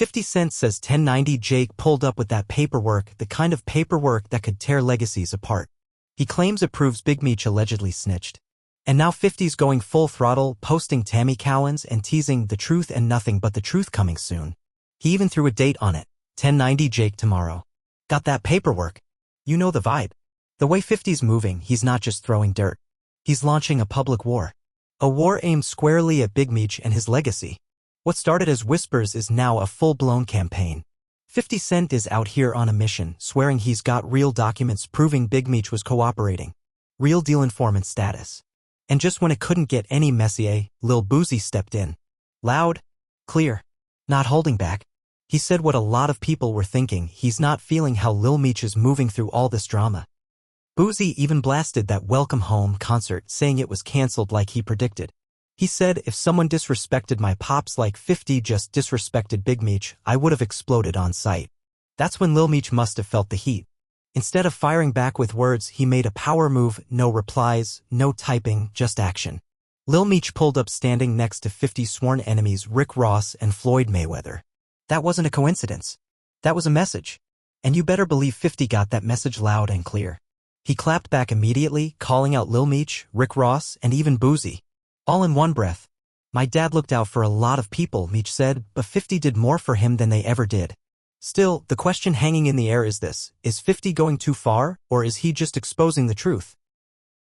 50 Cent says 1090 Jake pulled up with that paperwork, the kind of paperwork that could tear legacies apart. He claims it proves Big Meech allegedly snitched. And now 50's going full throttle, posting Tammy Cowins and teasing the truth and nothing but the truth coming soon. He even threw a date on it, 1090 Jake tomorrow. Got that paperwork? You know the vibe. The way 50's moving, he's not just throwing dirt. He's launching a public war. A war aimed squarely at Big Meech and his legacy. What started as whispers is now a full-blown campaign. 50 Cent is out here on a mission, swearing he's got real documents proving Big Meech was cooperating. Real deal informant status. And just when it couldn't get any messier, Lil Boosie stepped in. Loud, clear, not holding back. He said what a lot of people were thinking, he's not feeling how Lil Meech is moving through all this drama. Boosie even blasted that Welcome Home concert, saying it was canceled like he predicted. He said, if someone disrespected my pops like 50 just disrespected Big Meech, I would have exploded on sight. That's when Lil Meech must have felt the heat. Instead of firing back with words, he made a power move, no replies, no typing, just action. Lil Meech pulled up standing next to 50's sworn enemies Ross and Floyd Mayweather. That wasn't a coincidence. That was a message. And you better believe 50 got that message loud and clear. He clapped back immediately, calling out Lil Meech, Ross, and even Boosie. All in one breath. My dad looked out for a lot of people, Meech said, but 50 did more for him than they ever did. Still, the question hanging in the air is this, is 50 going too far, or is he just exposing the truth?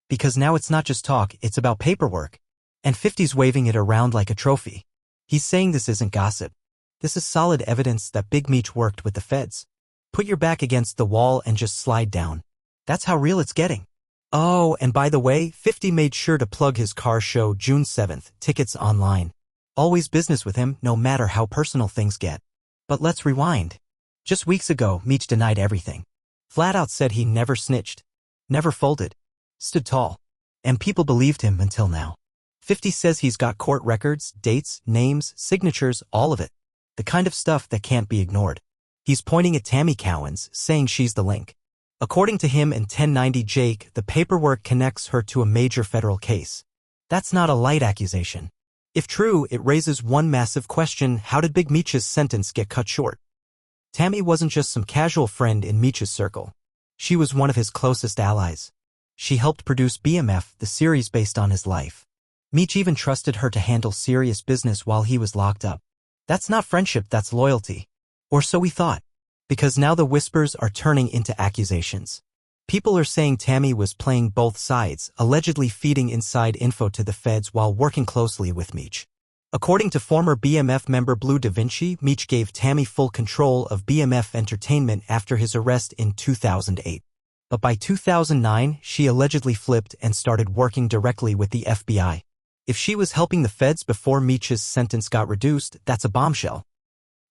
Because now it's not just talk, it's about paperwork. And 50's waving it around like a trophy. He's saying this isn't gossip. This is solid evidence that Big Meech worked with the feds. Put your back against the wall and just slide down. That's how real it's getting. Oh, and by the way, 50 made sure to plug his car show June 7th, tickets online. Always business with him, no matter how personal things get. But let's rewind. Just weeks ago, Meech denied everything. Flat out said he never snitched. Never folded. Stood tall. And people believed him until now. 50 says he's got court records, dates, names, signatures, all of it. The kind of stuff that can't be ignored. He's pointing at Tammy Cowins, saying she's the link. According to him and 1090 Jake, the paperwork connects her to a major federal case. That's not a light accusation. If true, it raises one massive question: how did Big Meech's sentence get cut short? Tammy wasn't just some casual friend in Meech's circle. She was one of his closest allies. She helped produce BMF, the series based on his life. Meech even trusted her to handle serious business while he was locked up. That's not friendship, that's loyalty. Or so we thought. Because now the whispers are turning into accusations. People are saying Tammy was playing both sides, allegedly feeding inside info to the feds while working closely with Meech. According to former BMF member Blue Da Vinci, Meech gave Tammy full control of BMF Entertainment after his arrest in 2008. But by 2009, she allegedly flipped and started working directly with the FBI. If she was helping the feds before Meech's sentence got reduced, that's a bombshell.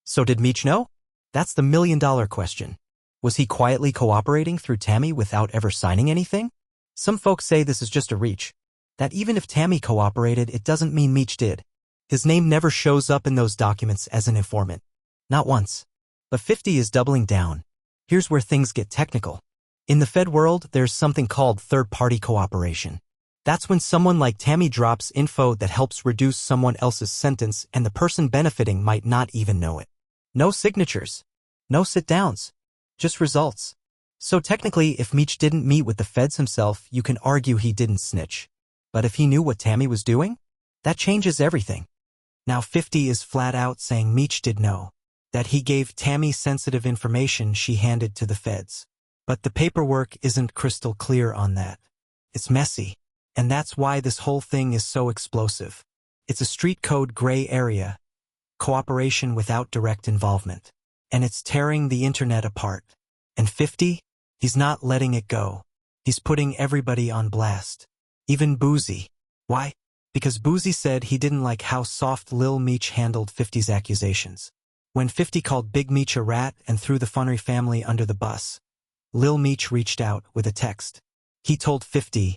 So did Meech know? That's the million-dollar question. Was he quietly cooperating through Tammy without ever signing anything? Some folks say this is just a reach. That even if Tammy cooperated, it doesn't mean Meech did. His name never shows up in those documents as an informant. Not once. But 50 is doubling down. Here's where things get technical. In the Fed world, there's something called third-party cooperation. That's when someone like Tammy drops info that helps reduce someone else's sentence and the person benefiting might not even know it. No signatures. No sit-downs. Just results. So technically, if Meech didn't meet with the feds himself, you can argue he didn't snitch. But if he knew what Tammy was doing, that changes everything. Now 50 is flat out saying Meech did know. That he gave Tammy sensitive information she handed to the feds. But the paperwork isn't crystal clear on that. It's messy. And that's why this whole thing is so explosive. It's a street code gray area. Cooperation without direct involvement. And it's tearing the internet apart. And 50? He's not letting it go. He's putting everybody on blast. Even Boosie. Why? Because Boosie said he didn't like how soft Lil Meech handled 50's accusations. When 50 called Big Meech a rat and threw the Funnery family under the bus, Lil Meech reached out with a text. He told 50,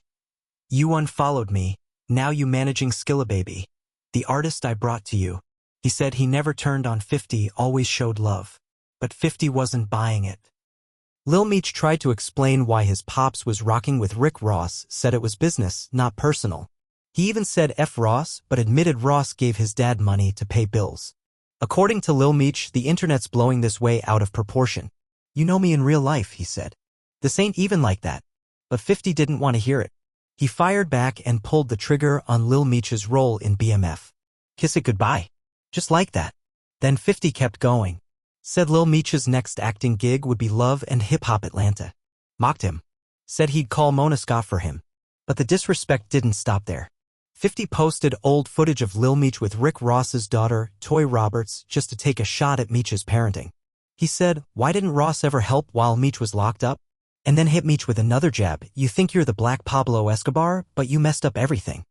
"You unfollowed me, now you managing Skillababy, the artist I brought to you." He said he never turned on 50, always showed love. But 50 wasn't buying it. Lil Meech tried to explain why his pops was rocking with Ross, said it was business, not personal. He even said F Ross, but admitted Ross gave his dad money to pay bills. According to Lil Meech, the internet's blowing this way out of proportion. You know me in real life, he said. This ain't even like that. But 50 didn't want to hear it. He fired back and pulled the trigger on Lil Meech's role in BMF. Kiss it goodbye. Just like that. Then 50 kept going. Said Lil Meech's next acting gig would be Love and Hip Hop Atlanta. Mocked him. Said he'd call Mona Scott for him. But the disrespect didn't stop there. 50 posted old footage of Lil Meech with Rick Ross's daughter, Toy Roberts, just to take a shot at Meech's parenting. He said, "Why didn't Ross ever help while Meech was locked up?" And then hit Meech with another jab. "You think you're the Black Pablo Escobar, but you messed up everything."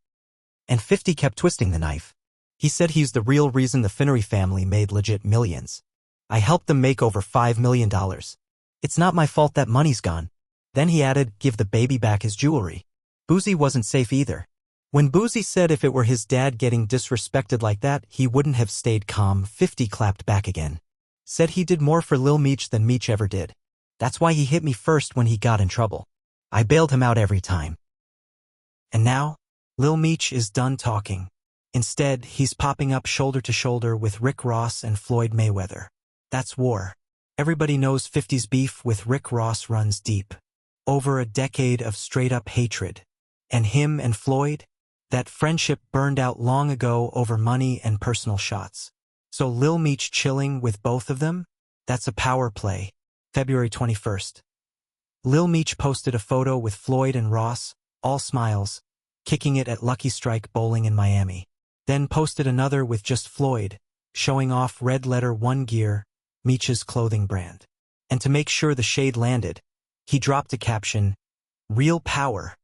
And 50 kept twisting the knife. He said he's the real reason the Finnery family made legit millions. "I helped them make over $5 million. It's not my fault that money's gone." Then he added, "Give the baby back his jewelry." Boosie wasn't safe either. When Boosie said if it were his dad getting disrespected like that, he wouldn't have stayed calm, 50 clapped back again. Said he did more for Lil Meech than Meech ever did. "That's why he hit me first when he got in trouble. I bailed him out every time." And now, Lil Meech is done talking. Instead, he's popping up shoulder to shoulder with Rick Ross and Floyd Mayweather. That's war. Everybody knows 50's beef with Rick Ross runs deep. Over a decade of straight-up hatred. And him and Floyd? That friendship burned out long ago over money and personal shots. So Lil Meech chilling with both of them? That's a power play. February 21st. Lil Meech posted a photo with Floyd and Ross, all smiles, kicking it at Lucky Strike Bowling in Miami. Then posted another with just Floyd, showing off Red Letter 1 gear, Meech's clothing brand. And to make sure the shade landed, he dropped a caption, "Real power."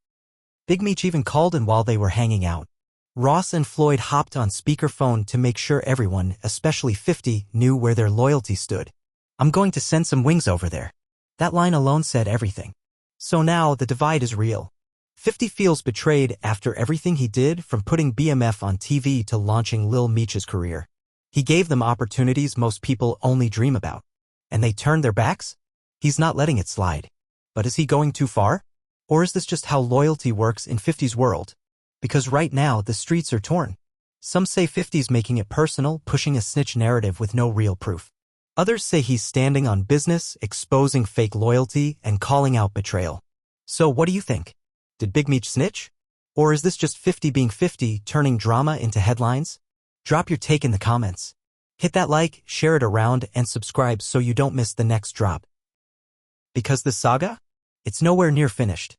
Big Meech even called in while they were hanging out. Ross and Floyd hopped on speakerphone to make sure everyone, especially 50, knew where their loyalty stood. "I'm going to send some wings over there." That line alone said everything. So now the divide is real. 50 feels betrayed after everything he did, from putting BMF on TV to launching Lil Meech's career. He gave them opportunities most people only dream about. And they turned their backs? He's not letting it slide. But is he going too far? Or is this just how loyalty works in 50's world? Because right now, the streets are torn. Some say 50's making it personal, pushing a snitch narrative with no real proof. Others say he's standing on business, exposing fake loyalty, and calling out betrayal. So what do you think? Did Big Meech snitch? Or is this just 50 being 50, turning drama into headlines? Drop your take in the comments. Hit that like, share it around, and subscribe so you don't miss the next drop. Because this saga? It's nowhere near finished.